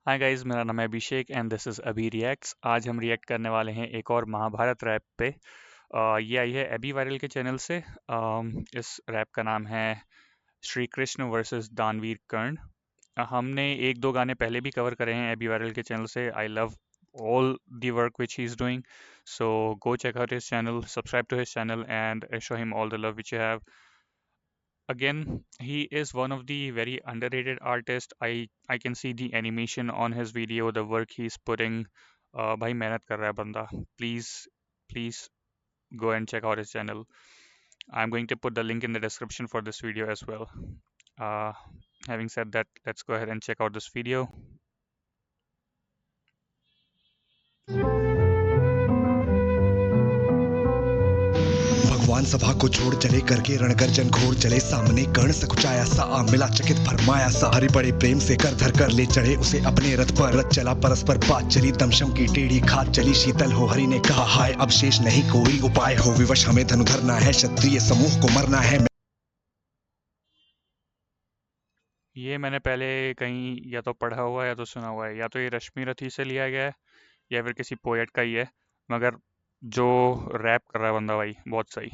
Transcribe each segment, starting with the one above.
Hi guys, मेरा नाम है अभिषेक एंड दिस इज़ अभी रिएक्ट्स। आज हम रिएक्ट करने वाले हैं एक और महाभारत रैप पे। ये आई है एबी वायरल के चैनल से। इस रैप का नाम है श्री कृष्ण वर्सेस दानवीर कर्ण। हमने एक दो गाने पहले भी कवर करे हैं एबी वायरल के चैनल से। I love all the work which he's doing, so go check out his channel, subscribe to his channel and show him all the love which you have. Again, he is one of the very underrated artists. I can see the animation on his video, the work he's putting. भाई मेहनत कर रहा है बंदा. Please go and check out his channel. I'm going to put the link in the description for this video as well. uh, Having said that, let's go ahead and check out this video. भगवान सभा को छोड़ चले करके रणगर्जन घोर चले सामने कर्ण सकुचाया सा आ मिला चकित फरमाया सा हरि बड़े प्रेम से कर धर कर ले चढ़े उसे अपने रथ पर रथ चला परस्पर बात चली दमशम की टेढ़ी खाद चली शीतल हो हरि ने कहा हाय अब शेष नहीं कोई उपाय हो विवश हमें धनु धरना है क्षत्रिय समूह को मरना है। ये मैंने पहले कहीं या तो पढ़ा हुआ है या तो सुना हुआ है, या तो ये रश्मि रथी से लिया गया है या फिर किसी पोएट का ही है, मगर जो रैप कर रहा है बंदा भाई बहुत सही।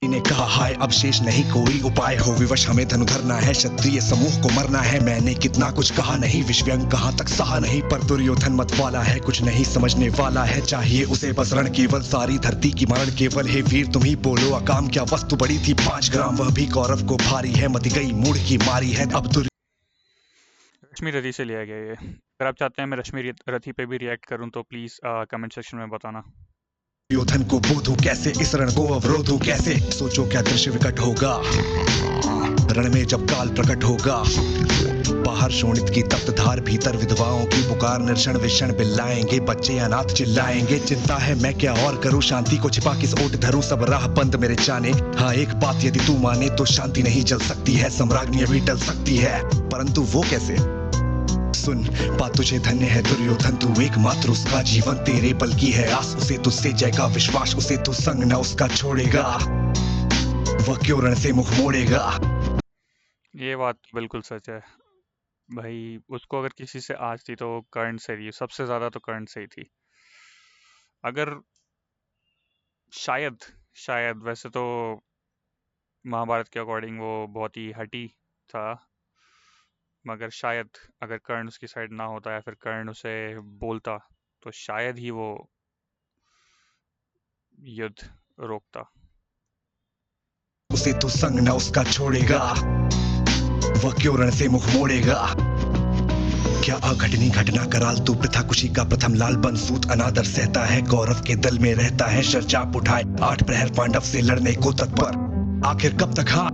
ने कहा हाय अब शेष नहीं कोई उपाय हो विवश हमें धनु धरना है क्षत्रिय समूह को मरना है। मैंने कितना कुछ कहा नहीं विश्वव्यंग कहाँ तक सहा नहीं पर दुर्योधन मत वाला है कुछ नहीं समझने वाला है चाहिए उसे बस रण केवल सारी धरती की मरण केवल। हे वीर तुम ही बोलो अकाम क्या वस्तु बड़ी थी 5 ग्राम वह भी कौरव को भारी है मति गई मूढ़ की मारी है। अब रश्मि रथी से लिया गया ये। अगर आप चाहते हैं मैं रश्मि रथी पे भी रिएक्ट करूं तो प्लीज़ कमेंट सेक्शन में बताना। दुर्योधन को बोधू कैसे इस रण को अवरोधू कैसे सोचो क्या दृश्य विकट होगा रण में जब काल प्रकट होगा। बाहर शोणित की तप्त धार भीतर विधवाओं की पुकार निर्षण विषण बिल्लाएंगे बच्चे अनाथ चिल्लाएंगे। चिंता है मैं क्या और करूं शांति को छिपा किस ओट धरूं सब राह बंद मेरे जाने। हाँ एक बात यदि तू माने तो शांति नहीं जल सकती है सम्राज्ञी अभी टल सकती है परंतु वो कैसे। सुन बात तुझे धन्य है दुर्योधन तू एकमात्र उसका जीवन तेरे बल की है आस उसे तुझसे जाएगा विश्वास उसे तू संग न उसका छोड़ेगा वह क्यों रण से मुख मोड़ेगा। ये बात तो बिल्कुल सच है भाई। उसको अगर किसी से आज थी तो कर्ण से थी, सबसे ज़्यादा तो कर्ण से ही थी। अगर शायद शायद वैसे तो महाभारत के अकॉर्डिंग वो बहुत ही हटी था, मगर शायद अगर कर्ण उसकी साइड ना होता या फिर कर्ण उसे बोलता तो शायद ही वो युद्ध रोकता। उसे तू संग न उसका छोड़ेगा वह क्यों रण से मुख मोड़ेगा। क्या अघटनी घटना कराल तू प्रथा कुशी का प्रथम लाल बनसूत अनादर सहता है गौरव के दल में रहता है शरचाप उठाए 8 प्रहर पांडव से लड़ने को तत्पर आखिर कब तक। हाँ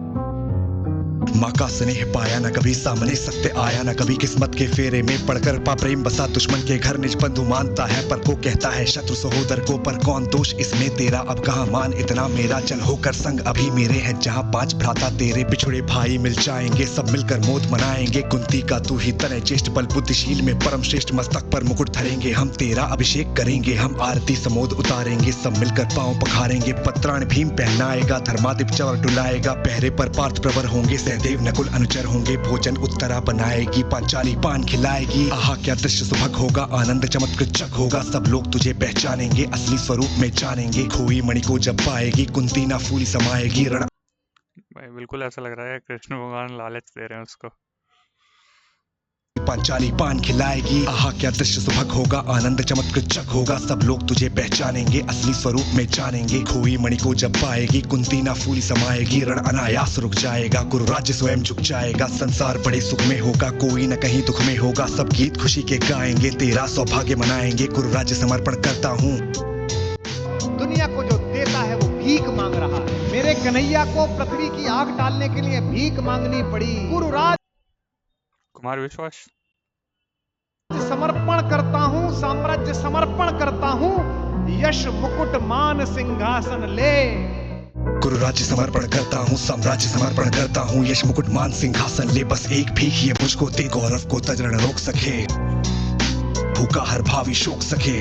माँ का स्नेह पाया न कभी सामने सत्य आया न कभी किस्मत के फेरे में पड़कर पा प्रेम बसा दुश्मन के घर निज बंधु मानता है पर को कहता है शत्रु सहोदर को पर कौन दोष इसमें तेरा अब कहाँ मान इतना मेरा चल होकर संग अभी मेरे हैं जहाँ 5 भ्राता तेरे बिछुड़े भाई मिल जाएंगे सब मिलकर मौत मनाएंगे कुंती का तू ही तनय चेष्ट बल बुद्धिशील में परम श्रेष्ठ मस्तक पर मुकुट धरेंगे हम तेरा अभिषेक करेंगे हम आरती समोद उतारेंगे सब मिलकर पांव पखारेंगे पत्राण भीम पहनाएगा धर्मादिप चवर डुलाएगा पहरे पर पार्थ प्रवर होंगे सहदेव नकुल अनुचर होंगे भोजन उत्तरा बनाएगी पांचाली पान खिलाएगी आहा क्या दृश्य सुभग होगा आनंद चमत्कृत होगा सब लोग तुझे पहचानेंगे असली स्वरूप में जानेंगे खोई मणि को जब पाएगी कुंती ना फूली समाएगी रण। भाई बिल्कुल ऐसा लग रहा है कृष्ण भगवान लालच दे रहे हैं उसको। पांचाली पान खिलाएगी आहा क्या दृश्य सुभग होगा आनंद चमत्कृत होगा सब लोग तुझे पहचानेंगे असली स्वरूप में जानेंगे खोई मणि को जब पाएगी कुंती ना फूली समाएगी रण अनायास रुक जाएगा गुरु राज्य स्वयं झुक जाएगा संसार बड़े सुख में होगा कोई न कहीं दुख में होगा सब गीत खुशी के गाएंगे तेरा सौभाग्य मनाएंगे गुरु राज्य समर्पण करता हूँ। दुनिया को जो देता है वो भीख मांग रहा है मेरे कन्हैया को पृथ्वी की आग डालने के लिए भीख मांगनी पड़ी। गुरु राज कुमार विश्वास समर्पण करता हूँ साम्राज्य समर्पण करता हूँ यश मुकुट मान सिंहासन ले। गुरु राज्य समर्पण करता हूँ साम्राज्य समर्पण करता हूँ यश मुकुट मान सिंहासन ले बस एक भीख ये मुझको दे गौरव को तजरण रोक सके भूखा हर भावी शोक सके।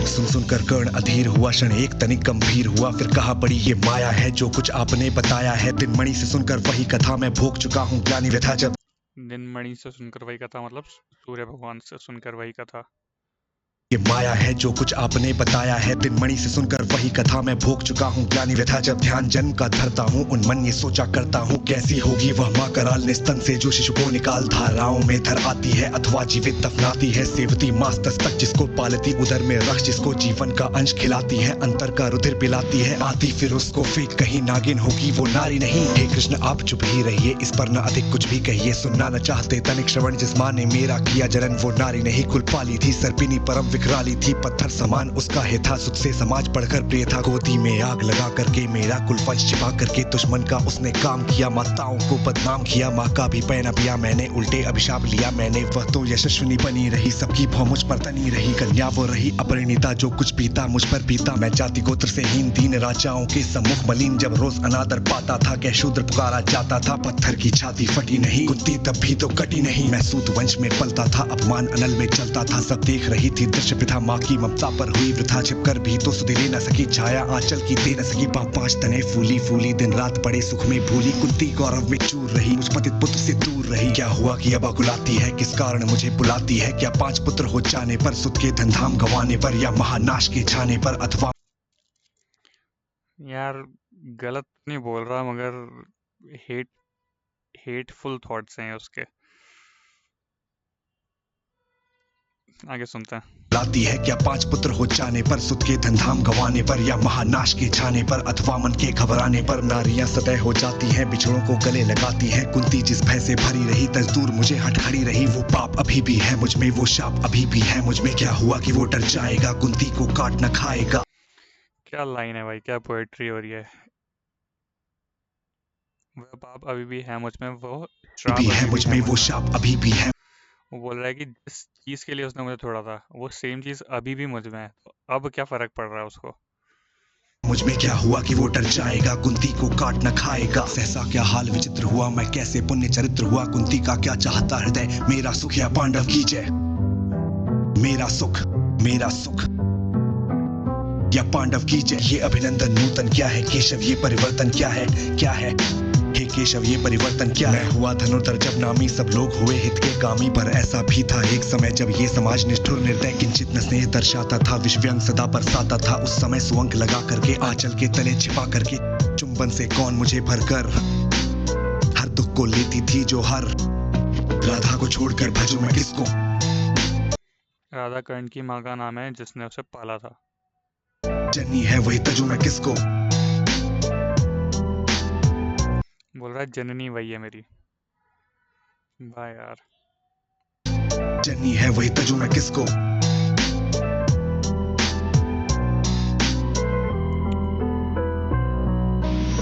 सुन सुनकर कर्ण अधीर हुआ क्षण एक तनिक गंभीर हुआ फिर कहा बड़ी ये माया है जो कुछ आपने बताया है दिन मणि से सुनकर वही कथा मैं भोग चुका हूँ ग्लानि व्यथा जब दिन मणि से सुनकर वही कथा, मतलब सूर्य भगवान से सुनकर वही कथा। ये माया है जो कुछ आपने बताया है, दिनमणि से सुनकर वही कथा मैं भोग चुका हूँ। ग्लानि व्यथा जब ध्यान जन्म का धरता हूँ, उन्मन ये सोचा करता हूँ कैसी होगी वह माँ कराल निस्तन से जो शिशु को निकाल धाराओं में धर आती है अथवा जीवित दफनाती है। सेवती मास तक जिसको पालती, उदर में रख जिसको जीवन का अंश खिलाती है, अंतर का रुधिर पिलाती है, आती फिर उसको फेंक कहीं नागिन होगी वो नारी नहीं। हे कृष्ण आप चुप ही रहिए, इस पर न अधिक कुछ भी कहिए, सुनना न चाहते तनिक श्रवण जिस माँ ने मेरा किया जरन, वो नारी नहीं कुल पाली थी, सर्पिनी परम विकराली थी, पत्थर समान उसका हे था, सुध से समाज पढ़कर प्रिय था, गोदी में आग लगा करके मेरा कुल वंश छिपा करके दुश्मन का उसने काम किया, माताओं को बदनाम किया, माँ का भी पैना पिया मैंने, उल्टे अभिशाप लिया मैंने, वह तो यशस्विनी बनी रही, सबकी भौ मुझ पर तनी रही, कन्या वो रही अपरिणीता, जो कुछ पीता मुझ पर पीता, मैं जाति गोत्र से हीन दीन राजाओं के सम्मुख मलिन, जब रोज अनादर पाता था क्या शूद्र पुकारा जाता था, पत्थर की छाती फटी नहीं, कुत्ती तब भी तो कटी नहीं, मैं सूत वंश में पलता था, अपमान अनल में चलता था, सब देख रही थी दृश्य पिता, माँ की ममता पर हुई वृथा, छिपकर भी तो सुध ले न सकी, छाया आंचल की दे न सकी, पांच तने फूली फूली दिन रात पड़े सुख में भूली, कुंती गौरव में चूर रही, मुझ पतित पुत्र से दूर रही, क्या हुआ कि अब अकुलाती है, किस कारण मुझे बुलाती है, क्या 5 पुत्र हो जाने पर, सुध के धनधाम गंवाने पर, या महानाश के छाने पर, अथवा यार गलत नहीं बोल रहा, मगर हेटफुल थॉट्स हैं उसके। आगे सुनते हैं। लाती है, क्या 5 पुत्र हो जाने पर, सुध के धनधाम गंवाने पर, या महानाश के छाने पर, अथवा मन के घबराने पर, नारियां सतह हो जाती हैं, बिछड़ों को गले लगाती हैं, कुंती जिस भय से भरी रही, तजदूर मुझे हट खड़ी रही, वो पाप अभी भी है मुझ में, वो शाप अभी भी है मुझ में, क्या हुआ कि वो डर जाएगा, कुंती को काट न खाएगा। क्या लाइन है भाई, क्या पोएट्री हो रही है। वह पाप अभी भी है मुझ में, वो श्राप भी है अभी भी मुझ है में, मुझ वो में। शाप अभी भी है वो बोल रहा है कि जिस चीज के लिए उसने मुझे छोड़ा था, वो सेम चीज अभी भी मुझ में है, तो अब क्या फर्क पड़ रहा है उसको। मुझ में, क्या हुआ कि वो डर जाएगा, कुंती को काट न खाएगा, सहसा क्या हाल विचित्र हुआ, मैं कैसे पुण्य चरित्र हुआ, कुंती का क्या चाहता हृदय, मेरा सुख या पांडव की जय, मेरा सुख या पांडव की जय, ये अभिनंदन नूतन क्या है, केशव ये परिवर्तन क्या है, क्या है हे केशव ये परिवर्तन क्या है, हुआ धनुर्धर जब नामी, सब लोग हुए हित के कामी, पर ऐसा भी था एक समय जब ये समाज निष्ठुर निर्दय, किंचित न स्नेह दर्शाता था, विषव्यंग सदा बरसाता था, उस समय सुअंक लगा करके, आंचल के तले छिपा करके, चुंबन से कौन मुझे भरकर हर दुख को लेती थी जो हर, राधा को छोड़कर भजूं मैं किसको, राधा कर्ण की माँ का नाम है जिसने उसे पाला था। जन्नी है वही तजू मैं किसको, बोल रहा है जननी वही है मेरी। वाह यार। जन्नी है वही तजू मैं किसको,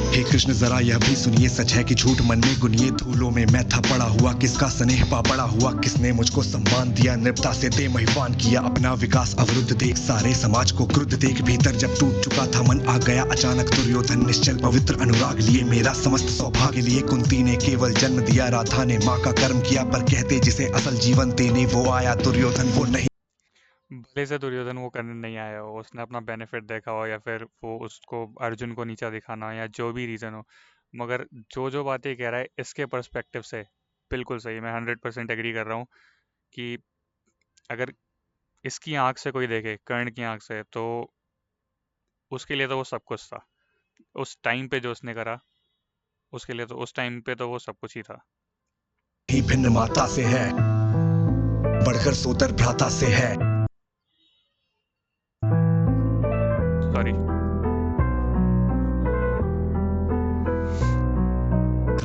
हे कृष्ण जरा यह भी सुनिए, सच है कि झूठ मन में गुनिए, धूलों में मैं था पड़ा हुआ, किसका स्नेह पा बड़ा हुआ, किसने मुझको सम्मान दिया, नृपता से दे महिवान किया, अपना विकास अवरुद्ध देख, सारे समाज को क्रुद्ध देख, भीतर जब टूट चुका था मन, आ गया अचानक दुर्योधन, निश्चल पवित्र अनुराग लिए, मेरा समस्त सौभाग्य लिए, कुंती ने केवल जन्म दिया, राधा ने माँ का कर्म किया, पर कहते जिसे असल जीवन देने वो आया, दुर्योधन वो नहीं, भले से दुर्योधन वो करने नहीं आया हो, उसने अपना बेनिफिट देखा हो, या फिर वो उसको अर्जुन को नीचा दिखाना हो, या जो भी रीज़न हो, मगर जो जो बातें कह रहा है इसके पर्सपेक्टिव से बिल्कुल सही। मैं 100% एग्री कर रहा हूँ कि अगर इसकी आंख से कोई देखे, कर्ण की आंख से, तो उसके लिए तो वो सब कुछ था। उस टाइम पे जो उसने करा, उसके लिए तो उस टाइम पे तो वो सब कुछ ही था। ही भिन्न माता से है, बढ़कर सोतर भ्राता से है, सॉरी।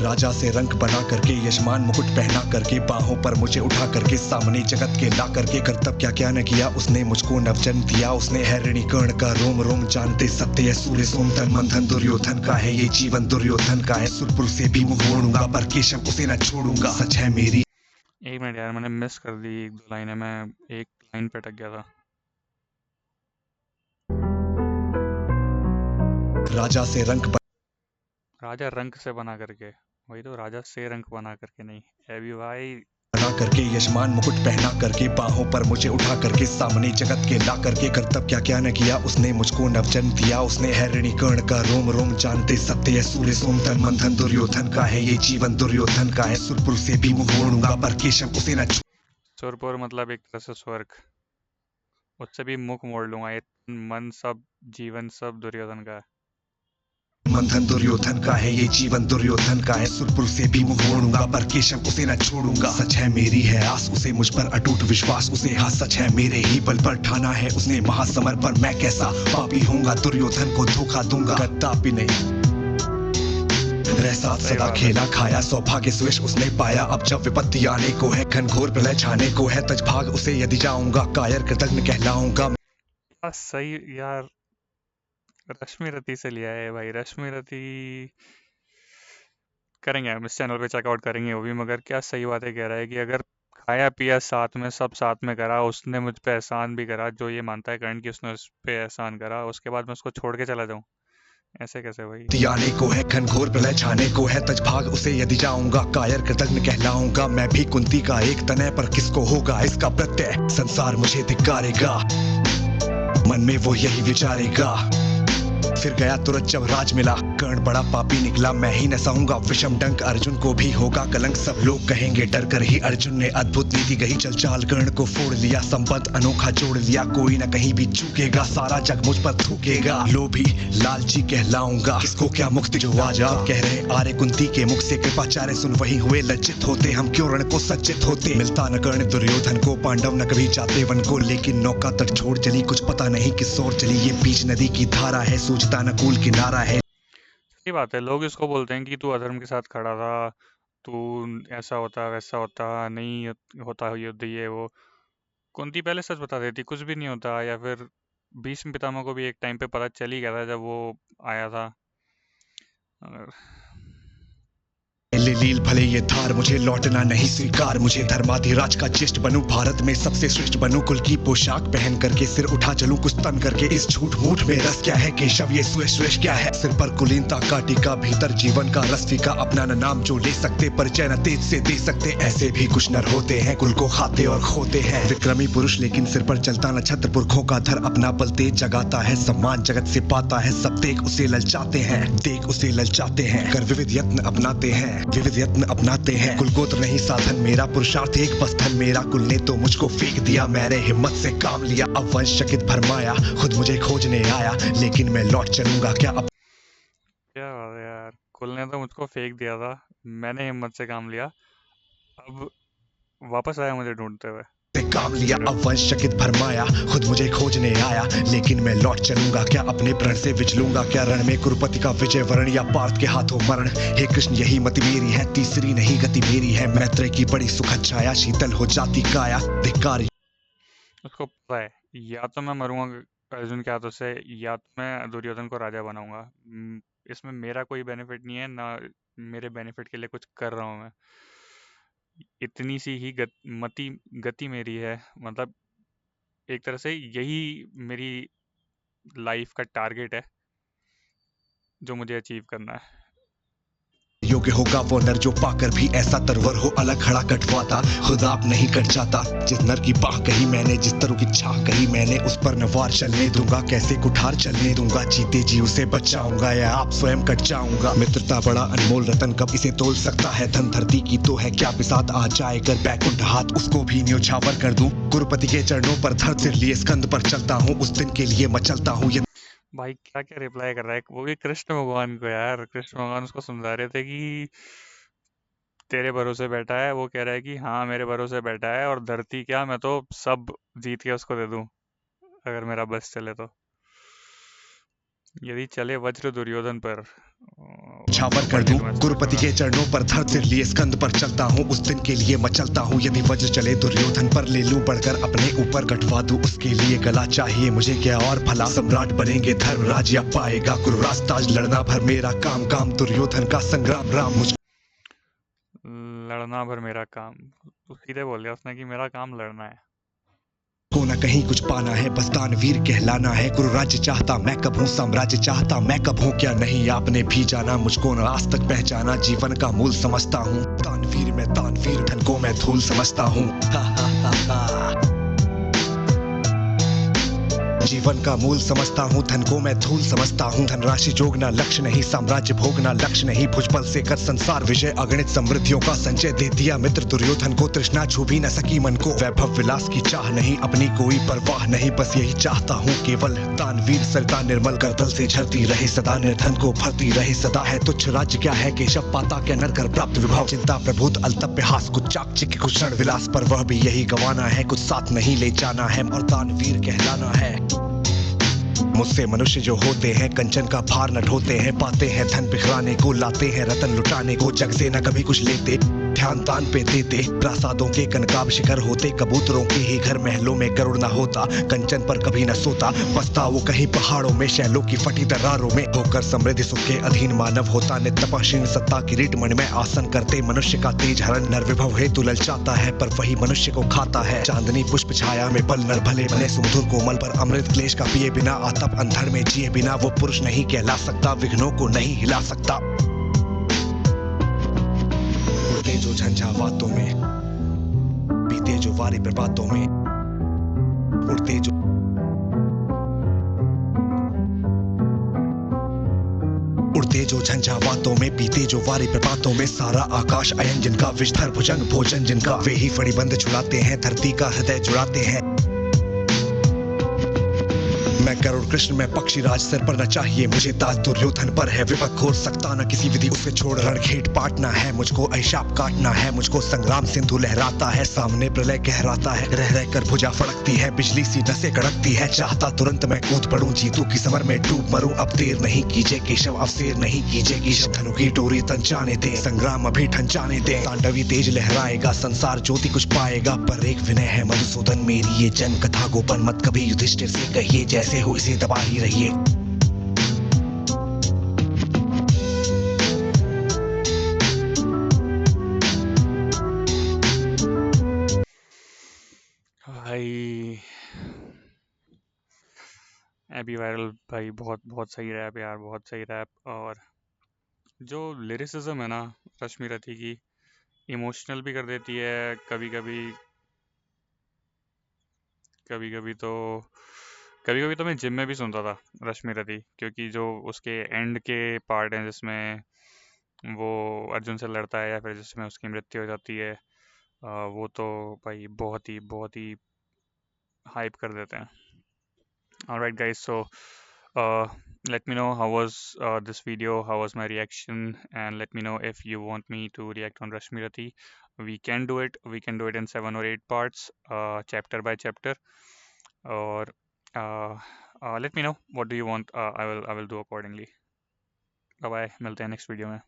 राजा से रंक बना करके, यशमान मुकुट पहना करके, बाहों पर मुझे उठा करके, सामने जगत के ला करके, कर्तव्य क्या क्या न किया उसने, मुझको नवजन्म दिया उसने, है ऋणी कर्ण का रोम रोम जानते, सत्य है सूर्य सोमतन मंथन, दुर्योधन का है ये जीवन, दुर्योधन का है सुरपुर से भी मुंह मोड़ूंगा, पर केशव उसे न छोड़ूंगा, सच है मेरी। एक मिनट यार, मैंने मिस कर दी एक दो लाइनें, मैं एक लाइन पे अटक गया था। राजा से रंक राजा रंक से बना करके, वही तो, राजा से रंक बना करके नहीं। एबी भाई बना करके यजमान मुकुट पहना करके बाहों पर मुझे उठा करके सामने जगत के ला करके कर्तव्य क्या क्या न किया उसने मुझको नवजन्म दिया उसने है ऋणी कर्ण का रोम रोम जानते सत्य है सूर्य सोमतन मंथन दुर्योधन का है ये जीवन दुर्योधन का है सुरपुर से भी मुख मोड़ूंगा पर केशव उसे न सुरपुर मतलब एक तरह से स्वर्ग, उससे भी मुख मोड़ लूंगा। ये मन सब जीवन सब दुर्योधन का है। मंथन दुर्योधन का है ये जीवन दुर्योधन का है सुरपुर से भी मुख मोड़ूंगा पर केशव उसे न छोड़ूंगा सच है मेरी है आस उसे मुझ पर अटूट विश्वास उसे हाँ सच है मेरे ही बल पर ठाना है उसने महासमर पर मैं कैसा पापी होऊंगा दुर्योधन को धोखा दूंगा कदापि नहीं रह साथ सही सदा बात है। खेला खाया सौभाग्य सुयश उसने पाया अब जब विपत्ति आने को है घनघोर प्रलय छाने को है तजभाग उसे यदि जाऊंगा कायर कृतज्ञ कहलाऊंगा सही यार, रश्मि रति से लिया है भाई। रश्मि रति करेंगे हम इस चैनल पे, चेकआउट करेंगे वो भी। मगर क्या सही बातें कह रहा है कि अगर खाया पिया साथ में सब साथ में करा, उसने मुझ पे एहसान भी करा, जो ये मानता है कर्ण कि उसने उस पे एहसान करा, उसके बाद मैं उसको छोड़ के चला जाऊं, ऐसे कैसे भाई? आने को है घनघोर प्रलय छाने को है तजभाग उसे यदि जाऊंगा कायर कृतज्ञ कहलाऊंगा मैं भी कुंती का एक तनय पर किसको होगा इसका प्रत्यय संसार मुझे धिक्कारेगा मन में वो यही विचारेगा फिर गया तुरंत जब राज मिला कर्ण बड़ा पापी निकला मैं ही न सहूंगा विषम डंक अर्जुन को भी होगा कलंक सब लोग कहेंगे डर कर ही अर्जुन ने अद्भुत नीति गही चल चाल कर्ण को फोड़ लिया संबंध अनोखा जोड़ लिया कोई न कहीं भी चूकेगा सारा जग मुझ पर थूकेगा लोभी लालची कहलाऊंगा किसको क्या मुक्ति जो आज आप कह रहे आर्य कुंती के मुख से कृपाचार्य सुन वही हुए लज्जित होते हम क्यों रण को सज्जित होते मिलता न कर्ण दुर्योधन को पांडव न कभी जाते वन को लेकिन नौका तट छोड़ चली कुछ पता नहीं किस ओर चली ये बीच नदी की धारा है सूझता न कूल किनारा है सही बात है। लोग इसको बोलते हैं कि तू अधर्म के साथ खड़ा था, तू ऐसा होता वैसा होता, नहीं होता युद्ध ये वो। कुंती पहले सच बता देती कुछ भी नहीं होता, या फिर भीष्म पितामह को भी एक टाइम पे पता चल ही गया था जब वो आया था। अगर लील भले ये धार मुझे लौटना नहीं स्वीकार मुझे धर्माधिराज का ज्येष्ठ बनूं भारत में सबसे श्रेष्ठ बनूं कुल की पोशाक पहन करके सिर उठा चलूं कुछ तन करके इस झूठ मूठ में रस क्या है केशव ये सुयश क्या है सिर पर कुलीनता काटिका भीतर जीवन का रस फीका अपना न नाम जो ले सकते परिचय न तेज से दे सकते ऐसे भी कुछ नर होते हैं कुल को खाते और खोते हैं विक्रमी पुरुष लेकिन सिर पर चलता न छत्र पुरखों का धर अपना बल तेज जगाता है सम्मान जगत से पाता है सब देख उसे ललचाते हैं देख उसे ललचाते हैं कर विविध यत्न अपनाते हैं विविध यत्न अपनाते हैं कुल गोत्र नहीं साधन मेरा पुरुषार्थ एक बस धन मेरा कुल ने तो मुझको फेंक दिया मैंने हिम्मत से काम लिया अब वंश चकित भरमाया खुद मुझे खोजने आया लेकिन मैं लौट चलूंगा क्या अब क्या बात है यार, कुल ने तो मुझको फेंक दिया था, मैंने हिम्मत से काम लिया, अब वापस आया मुझे ढूंढते हुए। से काम लिया अब वंश चकित भरमाया खुद मुझे खोजने आया लेकिन मैं लौट चलूंगा क्या अपने प्रण से विचलूंगा क्या रण में कुरुपति का विजय वरण या पार्थ के हाथों मरण हे कृष्ण यही मति मेरी है तीसरी नहीं गति मेरी है मैत्रेय की बड़ी सुखद छाया शीतल हो जाती काया धिक्कार उसको पता है या तो मैं मरूंगा अर्जुन के हाथों से, या तो मैं दुर्योधन को राजा बनाऊंगा। इसमें मेरा कोई बेनिफिट नहीं है ना, मेरे बेनिफिट के लिए कुछ कर रहा हूँ मैं। इतनी सी ही गति मेरी है, मतलब एक तरह से यही मेरी लाइफ का टारगेट है जो मुझे अचीव करना है। योग्य होगा वो नर जो पाकर भी ऐसा तरवर हो अलग खड़ा कटवाता खुद आप नहीं कट जाता जिस नर की बाह कही मैंने जिस तरह की चाह कही मैंने उस पर नवार चलने दूंगा कैसे कुठार चलने दूंगा जीते जी उसे बचाऊंगा या आप स्वयं कट जाऊंगा मित्रता बड़ा अनमोल रतन कब इसे तोल सकता है धन धरती की तो है क्या बिसात आ जाए कर बैकुंठ हाथ उसको भी न्योछावर कर दूं गुरुपति के चरणों पर धर सिर लिए स्कंद पर चलता हूँ उस दिन के लिए मचलता हूँ ये भाई क्या क्या रिप्लाई कर रहा है वो भी कृष्ण भगवान को यार। कृष्ण भगवान उसको समझा रहे थे कि तेरे भरोसे बैठा है, वो कह रहा है कि हाँ मेरे भरोसे बैठा है, और धरती क्या मैं तो सब जीत के उसको दे दूं अगर मेरा बस चले तो। यदि चले वज्र दुर्योधन पर छावर कर दूं गुरुपति के चरणों पर धर सिर लिए स्कंद पर चलता हूँ उस दिन के लिए मचलता हूँ यदि वज्र चले दुर्योधन पर ले लूं बढ़कर अपने ऊपर कटवा दूं उसके लिए गला चाहिए मुझे क्या और भला सम्राट बनेंगे धर्मराज या पाएगा कुरुराज ताज लड़ना भर मेरा काम काम दुर्योधन का संग्राम राम मुझ लड़ना भर मेरा काम। तो सीधे बोल दिया उसने कि मेरा काम लड़ना है। को ना कहीं कुछ पाना है, बस दानवीर कहलाना है। गुरु राज्य चाहता मैं कब हूँ, साम्राज्य चाहता मैं कब हूँ, क्या नहीं आपने भी जाना, मुझको न आज तक पहचाना। जीवन का मूल समझता हूँ दानवीर मैं, दानवीर धन को मैं धूल समझता हूँ। जीवन का मूल समझता हूँ, धन को मैं धूल समझता हूँ। धनराशि जोगना लक्ष्य नहीं, साम्राज्य भोगना लक्ष्य नहीं। भुजबल से कर संसार विजय, अगणित समृद्धियों का संचय दे दिया मित्र दुर्योधन को। तृष्णा छू भी न सकी मन को, वैभव विलास की चाह नहीं, अपनी कोई परवाह नहीं, बस यही चाहता हूँ केवल। दानवीर सरिता निर्मल करतल से झरती रहे सदा, निर्धन को भरती रहे सदा। है तुच्छ राज्य क्या है केशव, पाता क्या नर कर प्राप्त विभव। चिंता प्रभुत अल्तप्य हास, कुछ चाकचिक कुछ क्षण विलास, पर वह भी यही गवाना है, कुछ साथ नहीं ले जाना है और दानवीर कहलाना है। मुझसे मनुष्य जो होते हैं कंचन का भार न ढोते हैं, पाते हैं धन बिखराने को, लाते हैं रतन लुटाने को, जग से न कभी कुछ लेते, ध्यान दान पे देते। प्रासादों के कनकाब शिखर होते, कबूतरों के ही घर महलों में गरुड़ न होता, कंचन पर कभी न सोता, बसता वो कहीं पहाड़ों में, शैलों की फटी दरारों में। होकर समृद्धि सुख के अधीन मानव होता, नित्यपाशीन सत्ता किरीट मणि में आसन करते। मनुष्य का तेज हरण नर विभव हेतु ललचाता है, पर वही मनुष्य को खाता है। चांदनी पुष्प छाया में पल नर भले बने सुमधुर कोमल, पर अमृत क्लेश का पिए बिना, आतप अंधड़ में जिए बिना, वो पुरुष नहीं कहला सकता, विघ्नों को नहीं हिला सकता। उड़ते जो झंझावातों में, बीते जो वारी प्रभातों में, उड़ते जो उड़ते जो झंझावातों में, बीते जो वारी प्रभातों में। सारा आकाश अयन जिनका, विषधर भुजंग भोजन जिनका, वे ही फणिबंध छुड़ाते हैं, धरती का हृदय जुड़ाते हैं। मैं गरुड़ कृष्ण मैं पक्षी राज, सिर पर न चाहिए मुझे ताज, दुर्योधन पर है विपद घोर, सकता न किसी विधि उसे छोड़। रणखेट पाटना है मुझको, अहिशाप काटना है मुझको, संग्राम सिंधु लहराता है, सामने प्रलय गहराता है। रह रह कर भुजा फड़कती है, बिजली सी नसें कड़कती है, चाहता तुरंत मैं कूद पड़ूं, जीतू की समर में डूब मरूं। अब देर नहीं कीजिए केशव, अवसेर नहीं कीजिए केशव, धनु की डोरी तंचाने दे, संग्राम अभी ठंचाने दे। तांडवी तेज लहराएगा, संसार ज्योति कुछ पाएगा, पर एक विनय है मधुसूदन मेरी ये जन्म कथा गोपन मत कभी युधिष्ठिर से कहिए, जैसे हो इसे दबा ही रहिए। भाई एबी वायरल भाई बहुत बहुत सही रैप यार, बहुत सही रैप। और जो लिरिसिज्म है ना रश्मि रथी की, इमोशनल भी कर देती है कभी कभी। कभी कभी तो कभी कभी तो मैं जिम में भी सुनता था रश्मि रथी, क्योंकि जो उसके एंड के पार्ट हैं जिसमें वो अर्जुन से लड़ता है या फिर जिसमें उसकी मृत्यु हो जाती है, वो तो भाई बहुत ही हाइप कर देते हैं। Alright guys, so uh, let me know how was this video, how was my reaction, and let me know if you want me to react on Rashmi Rathi. We can do it in 7 or 8 parts, chapter by chapter, or uh, let me know what do you want. I will do accordingly. Bye bye, मिलते हैं next video में.